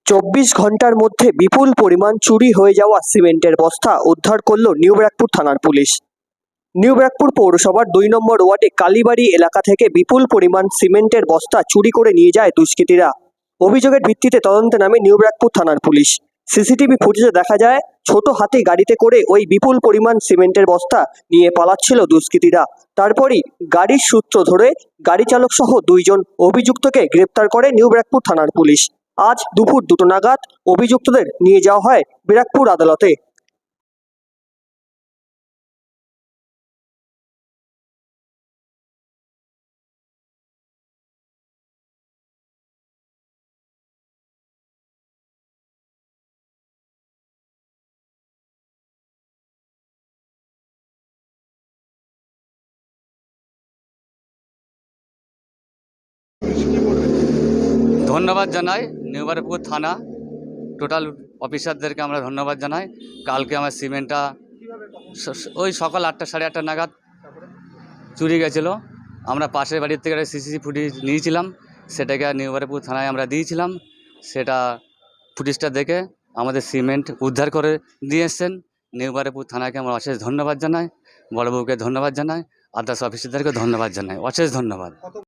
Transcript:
২৪ ঘন্টার মধ্যে বিপুল পরিমাণ চুরি হয়ে যাওয়া সিমেন্টের বস্তা উদ্ধার করল নিউ ব্যারাকপুর থানার পুলিশ। নিউ ব্যারাকপুর পৌরসভার ২ নম্বর ওয়ার্ডে কালীবাড়ি এলাকা থেকে বিপুল পরিমাণ সিমেন্টের বস্তা চুরি করে নিয়ে যায় দুষ্কৃতীরা। অভিযোগের ভিত্তিতে তদন্তে নামে নিউ ব্যারাকপুর থানার পুলিশ। সিসিটিভি ফুটেজে দেখা যায় ছোট হাতি গাড়িতে করে ওই বিপুল পরিমাণ সিমেন্টের বস্তা নিয়ে পালাচ্ছিল দুষ্কৃতীরা। তারপরই গাড়ির সূত্র ধরে গাড়ি চালক সহ ২ জন অভিযুক্তকে গ্রেপ্তার করে নিউ ব্যারাকপুর থানার পুলিশ। আজ দুপুর 2টো নাগাদ অভিযুক্তদের নিয়ে যাওয়া হয় ব্যারাকপুর আদালতে। ধন্যবাদ জানাই নিউ ব্যারাকপুর থানা টোটাল অফিসারদেরকে আমরা ধন্যবাদ জানাই। কালকে আমার সিমেন্টটা ওই সকাল 8টা সাড়ে 8টা নাগাদ চুরি গেছিলো। আমরা পাশের বাড়ির থেকে একটা সিসিটিভি ফুটেজ নিয়েছিলাম, সেটাকে নিউ ব্যারাকপুর থানায় আমরা দিয়েছিলাম। সেটা ফুটেজটা দেখে আমাদের সিমেন্ট উদ্ধার করে দিয়ে এসছেন। নিউ ব্যারাকপুর থানাকে আমরা অশেষ ধন্যবাদ জানাই, বড়বাবুকে ধন্যবাদ জানাই, আদার্স অফিসারদেরকে ধন্যবাদ জানাই, অশেষ ধন্যবাদ।